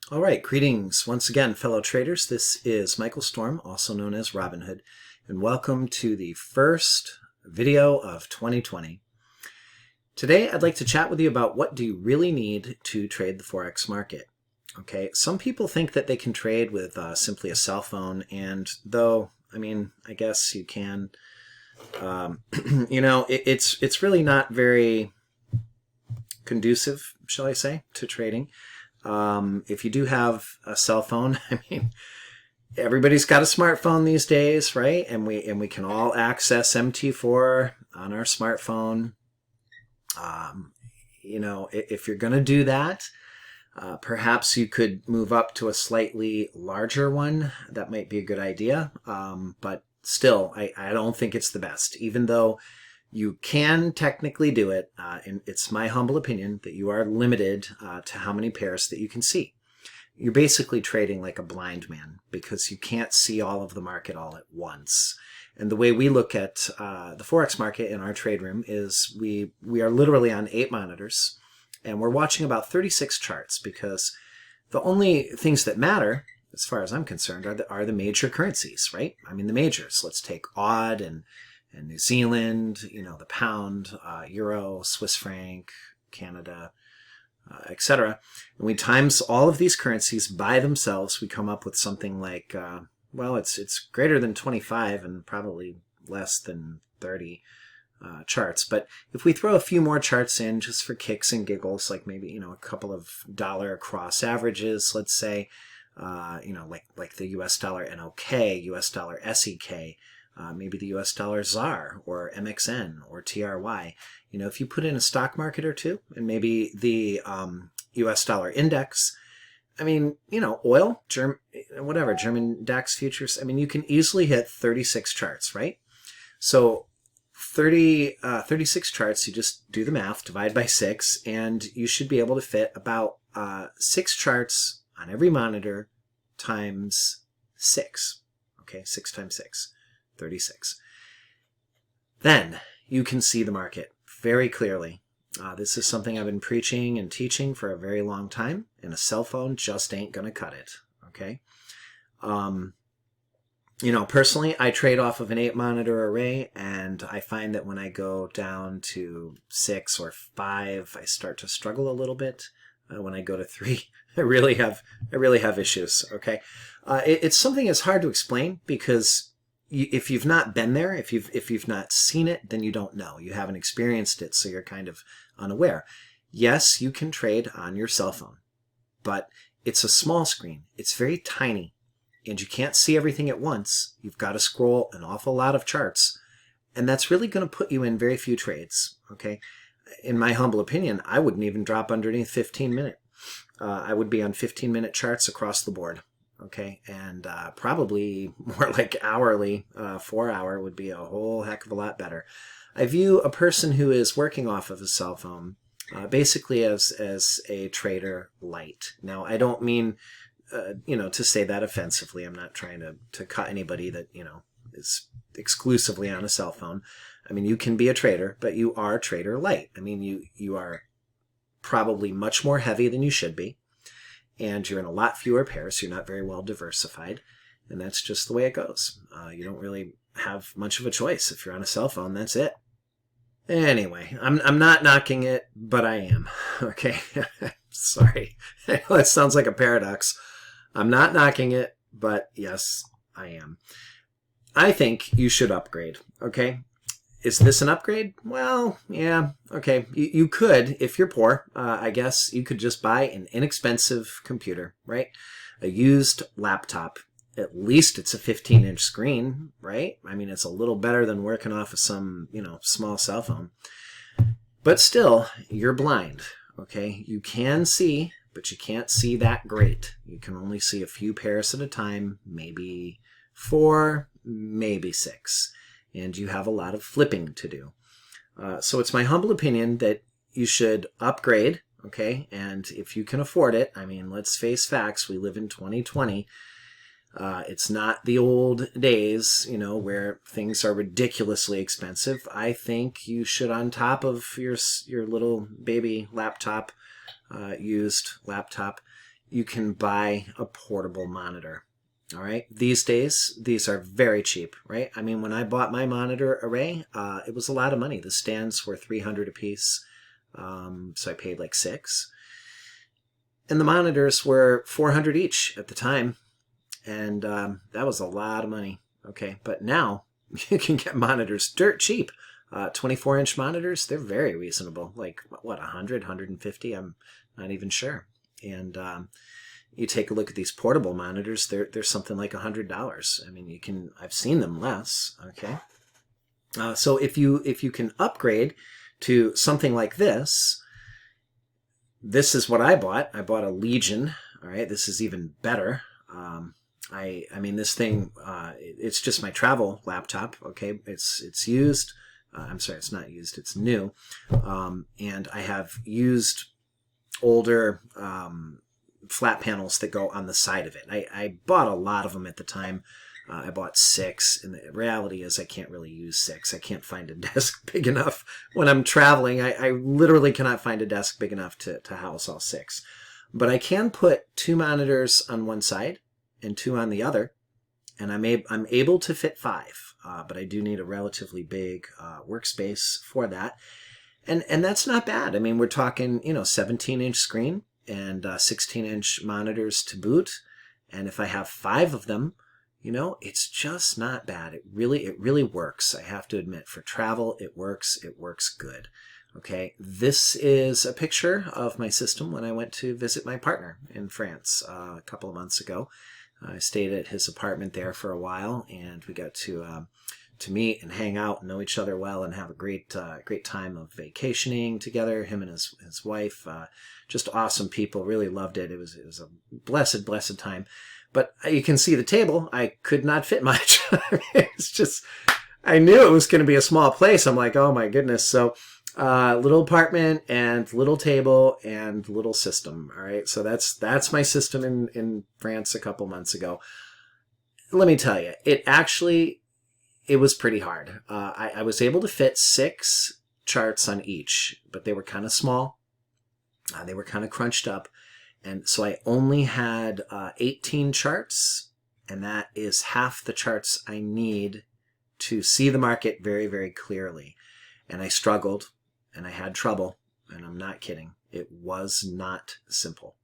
All right, greetings once again, fellow traders. This is Michael Storm, also known as Robinhood, and welcome to the first video of 2020. Today, I'd like to chat with you about what do you really need to trade the Forex market. Okay, some people think that they can trade with simply a cell phone, and though, I guess you can, it's really not very conducive, shall I say, to trading. If you do have a cell phone, everybody's got a smartphone these days, right? And we can all access MT4 on our smartphone. If you're going to do that, perhaps you could move up to a slightly larger one. That might be a good idea. But still, I don't think it's the best, even though you can technically do it, and it's my humble opinion that you are limited to how many pairs that you can see. You're basically trading like a blind man because you can't see all of the market all at once. And the way we look at the Forex market in our trade room is we are literally on 8 monitors, and we're watching about 36 charts because the only things that matter, as far as I'm concerned, are the major currencies, right? The majors. Let's take AUD and New Zealand, the pound, euro, Swiss franc, Canada, etc. And we times all of these currencies by themselves, we come up with something like, it's greater than 25 and probably less than 30 charts. But if we throw a few more charts in just for kicks and giggles, like maybe, a couple of dollar cross averages, let's say, like the US dollar NOK, US dollar SEK, maybe the US dollar ZAR or MXN or TRY. If you put in a stock market or two and maybe the US dollar index, oil, German DAX futures, you can easily hit 36 charts, right? So 36 charts, you just do the math, divide by 6, and you should be able to fit about 6 charts on every monitor times 6. Okay, 6 times 6. 36. Then you can see the market very clearly. This is something I've been preaching and teaching for a very long time, and a cell phone just ain't going to cut it. Okay. Personally, I trade off of an 8 monitor array, and I find that when I go down to 6 or 5, I start to struggle a little bit. When I go to 3, I really have issues. Okay. It's something that's hard to explain because if you've not been there, if you've not seen it, then you don't know. You haven't experienced it, so you're kind of unaware. Yes, you can trade on your cell phone, but it's a small screen. It's very tiny, and you can't see everything at once. You've got to scroll an awful lot of charts, and that's really going to put you in very few trades. Okay, in my humble opinion, I wouldn't even drop underneath 15-minute. I would be on 15-minute charts across the board. Okay, and probably more like hourly, 4-hour would be a whole heck of a lot better. I view a person who is working off of a cell phone basically as a trader light. Now, I don't mean, to say that offensively. I'm not trying to cut anybody that, is exclusively on a cell phone. You can be a trader, but you are trader light. You are probably much more heavy than you should be. And you're in a lot fewer pairs. You're not very well diversified. And that's just the way it goes. You don't really have much of a choice. If you're on a cell phone, that's it. Anyway, I'm not knocking it, but I am. Okay? Sorry. I know that sounds like a paradox. I'm not knocking it, but yes, I am. I think you should upgrade. Okay? Is this an upgrade? Well, yeah, okay. You could, if you're poor, I guess you could just buy an inexpensive computer, right? A used laptop. At least it's a 15-inch screen, right? It's a little better than working off of some, small cell phone. But still, you're blind, okay? You can see, but you can't see that great. You can only see a few pairs at a time, maybe 4, maybe 6. And you have a lot of flipping to do. So it's my humble opinion that you should upgrade, okay? And if you can afford it, let's face facts, we live in 2020. It's not the old days, where things are ridiculously expensive. I think you should, on top of your little baby laptop, used laptop, you can buy a portable monitor. All right. These days, these are very cheap, right? I mean, when I bought my monitor array, it was a lot of money. The stands were $300 a piece. So I paid like $6. And the monitors were $400 each at the time. And that was a lot of money. Okay. But now you can get monitors dirt cheap. 24-inch monitors, they're very reasonable. Like, what, 100, 150? I'm not even sure. And you take a look at these portable monitors, they're something like $100. I mean, I've seen them less, okay? So if you can upgrade to something like this is what I bought. I bought a Legion, all right? This is even better. I mean, this thing, it's just my travel laptop, okay? It's used. I'm sorry, it's not used, it's new. And I have used older flat panels that go on the side of it. I bought a lot of them at the time. I bought 6, and the reality is I can't really use 6. I can't find a desk big enough when I'm traveling. I literally cannot find a desk big enough to house all 6. But I can put 2 monitors on one side and 2 on the other, and I'm able to fit 5. But I do need a relatively big workspace for that. And that's not bad. I mean, we're talking, 17-inch screen and 16-inch monitors to boot. And if I have 5 of them, it's just not bad. It really works. I have to admit, for travel, it works good. Okay. This is a picture of my system when I went to visit my partner in France a couple of months ago. I stayed at his apartment there for a while, and we got to meet and hang out and know each other well and have a great time of vacationing together. Him and his wife, just awesome people. Really loved it. It was a blessed time. But you can see the table. I could not fit much. It's just, I knew it was going to be a small place. I'm like, oh my goodness. So little apartment and little table and little system. All right. So that's my system in France a couple months ago. Let me tell you, it was pretty hard. I was able to fit 6 charts on each, but they were kind of small. They were kind of crunched up. And so I only had 18 charts, and that is half the charts I need to see the market very, very clearly. And I struggled, and I had trouble, and I'm not kidding. It was not simple.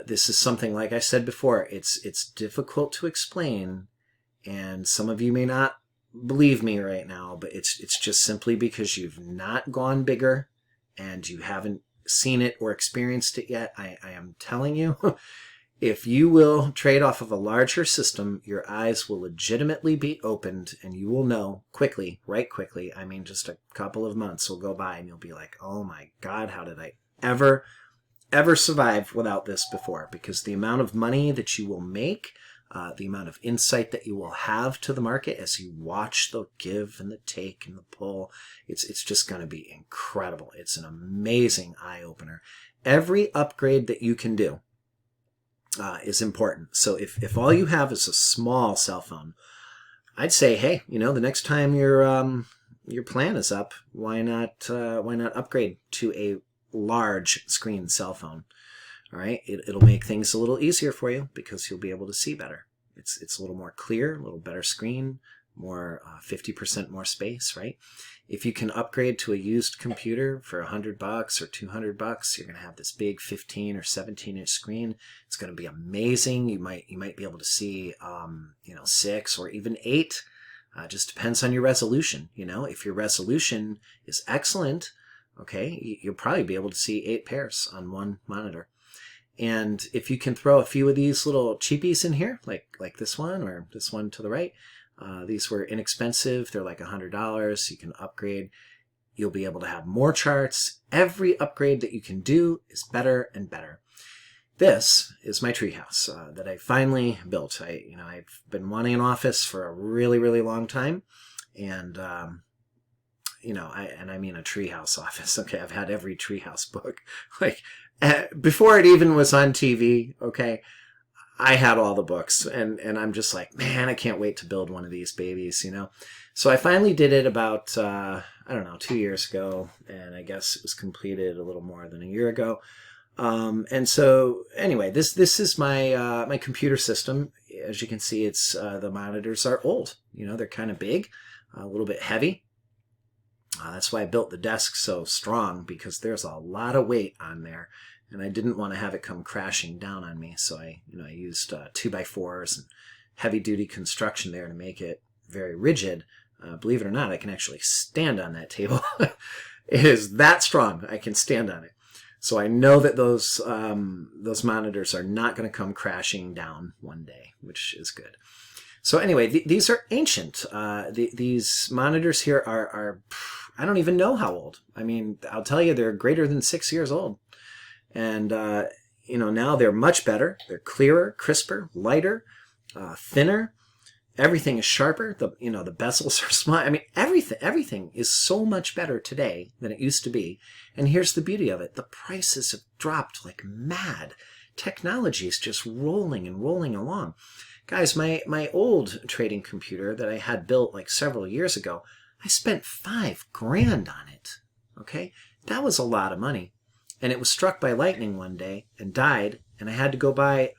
This is something, like I said before, it's difficult to explain, and some of you may not believe me right now, but it's just simply because you've not gone bigger and you haven't seen it or experienced it yet. I am telling you, if you will trade off of a larger system, your eyes will legitimately be opened, and you will know quickly, right quickly. I mean, just a couple of months will go by and you'll be like, oh my God, how did I ever survive without this before? Because the amount of money that you will make, the amount of insight that you will have to the market as you watch the give and the take and the pull, it's just going to be incredible. It's an amazing eye-opener. Every upgrade that you can do is important. So if all you have is a small cell phone, I'd say, hey, the next time your plan is up, why not upgrade to a large screen cell phone? All right, it'll make things a little easier for you because you'll be able to see better. It's a little more clear, a little better screen, more 50% more space, right? If you can upgrade to a used computer for $100 or $200, you're going to have this big 15 or 17-inch screen. It's going to be amazing. You might be able to see 6 or even 8. Just depends on your resolution. If your resolution is excellent, okay, you'll probably be able to see 8 pairs on one monitor. And if you can throw a few of these little cheapies in here, like this one or this one to the right, these were inexpensive. They're like $100. You can upgrade. You'll be able to have more charts. Every upgrade that you can do is better and better. This is my treehouse that I finally built. I've been wanting an office for a really, really long time, and I mean a treehouse office. Okay, I've had every treehouse book. Before it even was on TV, okay, I had all the books, and I'm just like, man, I can't wait to build one of these babies, So I finally did it about, 2 years ago, and I guess it was completed a little more than a year ago. And so anyway, this is my my computer system. As you can see, it's the monitors are old. You know, they're kind of big, a little bit heavy. That's why I built the desk so strong, because there's a lot of weight on there, and I didn't want to have it come crashing down on me. So I used 2x4s and heavy-duty construction there to make it very rigid. Believe it or not, I can actually stand on that table. It is that strong. I can stand on it. So I know that those monitors are not going to come crashing down one day, which is good. So anyway, these are ancient. These monitors here are, I don't even know how old. I mean, I'll tell you, they're greater than 6 years old. And, you know, now they're much better. They're clearer, crisper, lighter, thinner. Everything is sharper. The bezels are small. I mean, everything is so much better today than it used to be. And here's the beauty of it. The prices have dropped like mad. Technology is just rolling and rolling along. Guys, my old trading computer that I had built like several years ago, I spent $5,000 on it. Okay? That was a lot of money. And it was struck by lightning one day and died, and I had to go buy,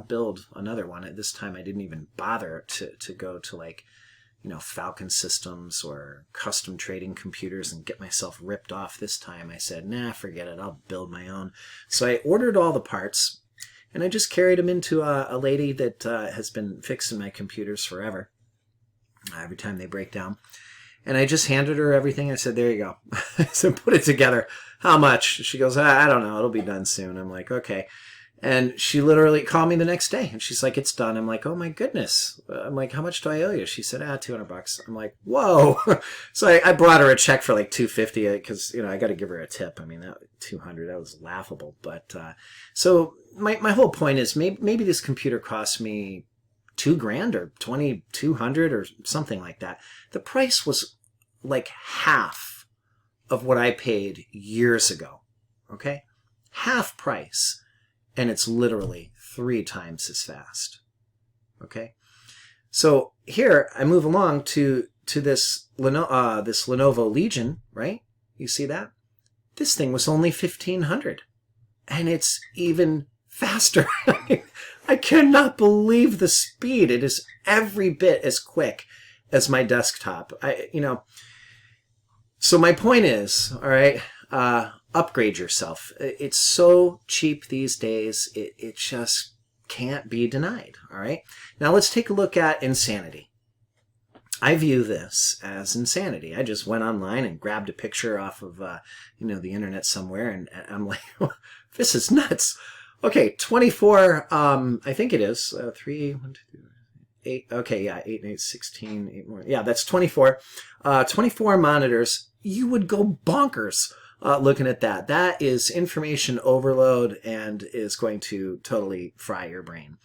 build another one. At this time, I didn't even bother to go to, like, you know, Falcon Systems or custom trading computers and get myself ripped off. This time I said, nah, forget it. I'll build my own. So I ordered all the parts, and I just carried them into a lady that has been fixing my computers forever, every time they break down. And I just handed her everything. I said, there you go. I said, put it together. How much? She goes, I don't know. It'll be done soon. I'm like, okay. And she literally called me the next day. And she's like, it's done. I'm like, oh, my goodness. I'm like, how much do I owe you? She said, $200. I'm like, whoa. So I brought her a check for like $250 because, you know, I got to give her a tip. I mean, that $200, that was laughable. But so my whole point is maybe this computer cost me $2,000 or $2,200 or something like that. The price was like half of what I paid years ago. Okay? Half price. And it's literally 3 times as fast. Okay? So here I move along to this Lenovo Legion, right? You see that? This thing was only $1,500. And it's even faster. I cannot believe the speed. It is every bit as quick as my desktop. So my point is, all right, upgrade yourself. It's so cheap these days. It just can't be denied. All right. Now let's take a look at insanity. I view this as insanity. I just went online and grabbed a picture off of, the internet somewhere, and I'm like, this is nuts. Okay, 24, I think it is, 3, 1, 2, 8, okay, yeah, 8 and 8, 16, 8 more. Yeah, that's 24. 24 monitors. You would go bonkers looking at that. That is information overload and is going to totally fry your brain.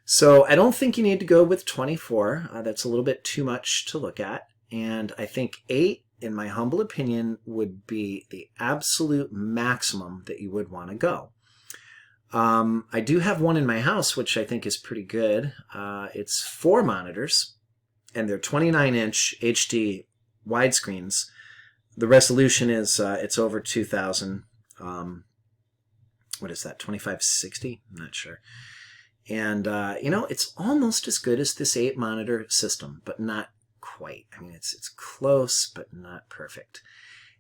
So I don't think you need to go with 24. That's a little bit too much to look at. And I think 8, in my humble opinion, would be the absolute maximum that you would want to go. I do have one in my house, which I think is pretty good. It's 4 monitors, and they're 29-inch HD widescreens. The resolution is, it's over 2,000. What is that, 2560? I'm not sure. And, it's almost as good as this 8-monitor system, but not quite. I mean, it's close, but not perfect.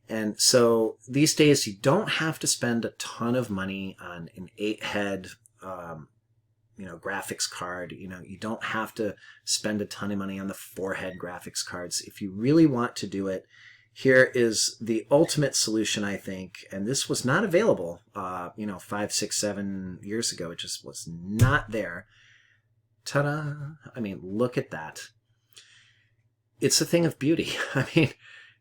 And so these days, you don't have to spend a ton of money on an 8-head, graphics card. You don't have to spend a ton of money on the 4-head graphics cards. If you really want to do it, here is the ultimate solution, I think. And this was not available, 5, 6, 7 years ago. It just was not there. Ta-da! I mean, look at that. It's a thing of beauty. I mean,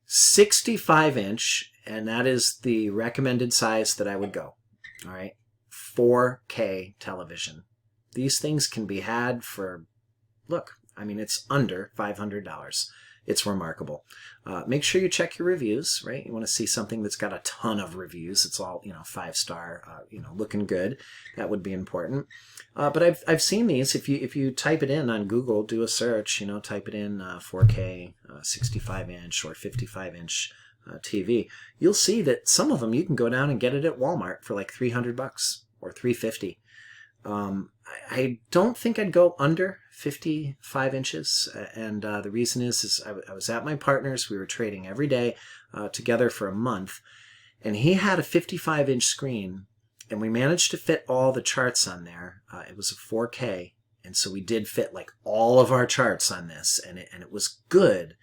65-inch, and that is the recommended size that I would go. All right, 4K television. These things can be had for, look, I mean, it's under $500. It's remarkable. Make sure you check your reviews, right? You want to see something that's got a ton of reviews. It's all, 5-star, looking good. That would be important. But I've seen these. If you type it in on Google, do a search, type it in 4K, 65-inch or 55-inch TV, you'll see that some of them you can go down and get it at Walmart for like $300 or $350. I don't think I'd go under 55 inches, and the reason is I was at my partner's. We were trading every day together for a month, and he had a 55-inch screen, and we managed to fit all the charts on there. It was a 4K, and so we did fit like all of our charts on this, and it was good,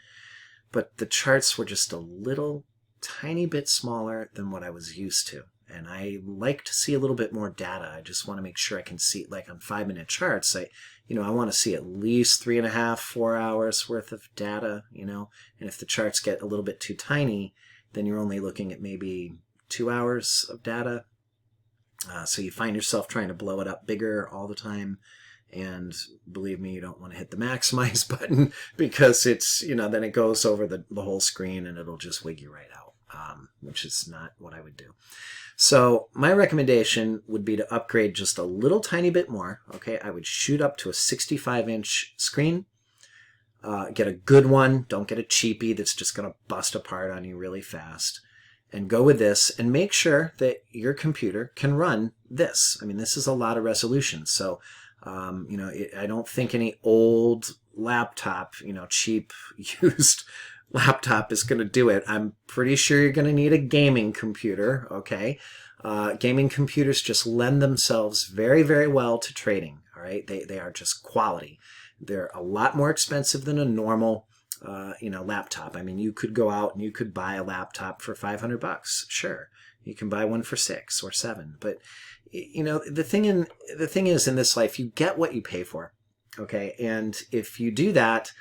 but the charts were just a little tiny bit smaller than what I was used to. And I like to see a little bit more data. I just want to make sure I can see, like on 5-minute charts, I want to see at least 3.5, 4 hours worth of data, and if the charts get a little bit too tiny, then you're only looking at maybe 2 hours of data. So you find yourself trying to blow it up bigger all the time. And believe me, you don't want to hit the maximize button, because it's, then it goes over the whole screen and it'll just wig you right out, which is not what I would do. So my recommendation would be to upgrade just a little tiny bit more. Okay, I would shoot up to a 65-inch screen. Get a good one. Don't get a cheapie that's just going to bust apart on you really fast. And go with this, and make sure that your computer can run this. I mean, this is a lot of resolution. So, I don't think any old laptop, cheap used laptop is going to do it. I'm pretty sure you're going to need a gaming computer, okay? Gaming computers just lend themselves very, very well to trading, all right? They are just quality. They're a lot more expensive than a normal, laptop. I mean, you could go out and you could buy a laptop for $500. Sure. You can buy one for $6 or $7. But, the thing is in this life, you get what you pay for, okay? And if you do that,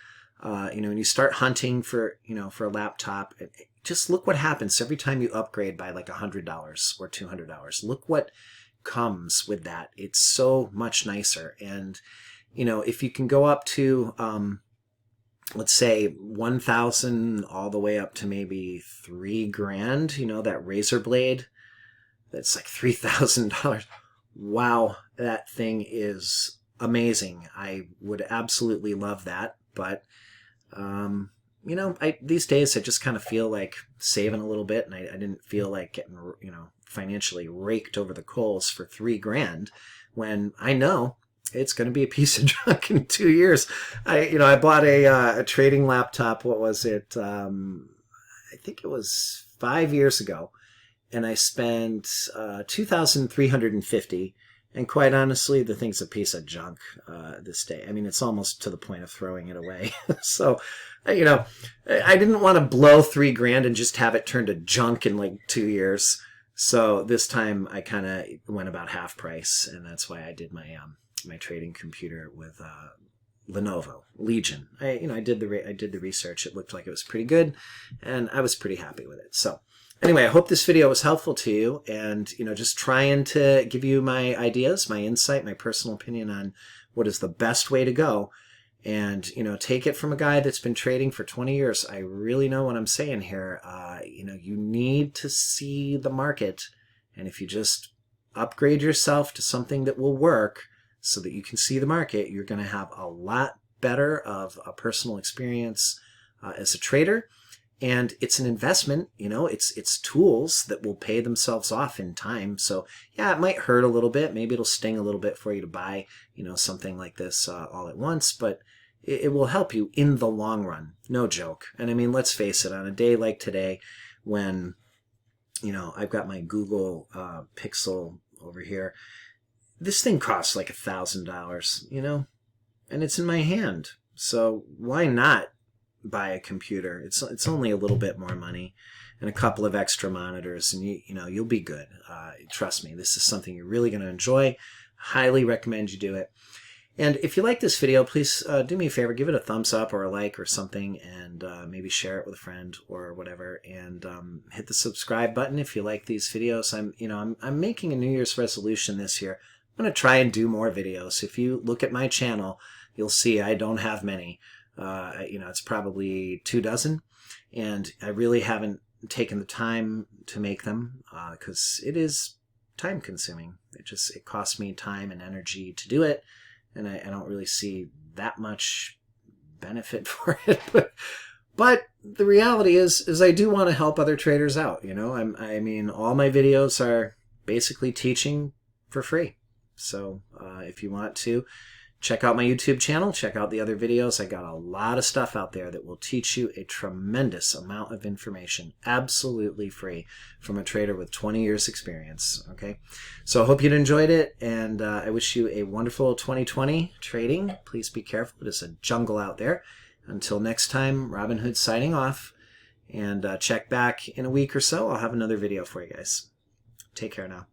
and you start hunting for a laptop, just look what happens every time you upgrade by like $100 or $200. Look what comes with that. It's so much nicer. And, if you can go up to, let's say 1,000 all the way up to maybe $3,000, that razor blade, that's like $3,000. Wow, that thing is amazing. I would absolutely love that. But, these days I just kind of feel like saving a little bit, and I didn't feel like getting, financially raked over the coals for $3,000 when I know it's going to be a piece of junk in 2 years. I bought a trading laptop. What was it? I think it was 5 years ago, and I spent $2,350. And quite honestly, the thing's a piece of junk this day. I mean, it's almost to the point of throwing it away. So, I didn't want to blow $3,000 and just have it turn to junk in like 2 years. So this time I kind of went about half price, and that's why I did my my trading computer with Lenovo Legion. I did the research. It looked like it was pretty good, and I was pretty happy with it. So. Anyway, I hope this video was helpful to you, and, just trying to give you my ideas, my insight, my personal opinion on what is the best way to go. And, take it from a guy that's been trading for 20 years. I really know what I'm saying here. You need to see the market, and if you just upgrade yourself to something that will work so that you can see the market, you're going to have a lot better of a personal experience as a trader. And it's an investment, it's tools that will pay themselves off in time. So yeah, it might hurt a little bit. Maybe it'll sting a little bit for you to buy, something like this all at once, but it will help you in the long run. No joke. And I mean, let's face it, on a day like today, when, I've got my Google Pixel over here, this thing costs like $1,000, and it's in my hand. So why not buy a computer? It's only a little bit more money and a couple of extra monitors, and you'll be good. Trust me, this is something you're really going to enjoy. Highly recommend you do it. And if you like this video, please do me a favor, give it a thumbs up or a like or something, and maybe share it with a friend or whatever, and hit the subscribe button if you like these videos. I'm making a New Year's resolution this year. I'm going to try and do more videos. If you look at my channel, you'll see I don't have many. It's probably 24, and I really haven't taken the time to make them because it is time consuming. It costs me time and energy to do it, and I don't really see that much benefit for it. But the reality is I do want to help other traders out. You know, I mean, all my videos are basically teaching for free. So if you want to, check out my YouTube channel, check out the other videos. I got a lot of stuff out there that will teach you a tremendous amount of information, absolutely free, from a trader with 20 years experience. Okay, so I hope you enjoyed it, and I wish you a wonderful 2020 trading. Please be careful. It is a jungle out there. Until next time, Robin Hood signing off, and check back in a week or so. I'll have another video for you guys. Take care now.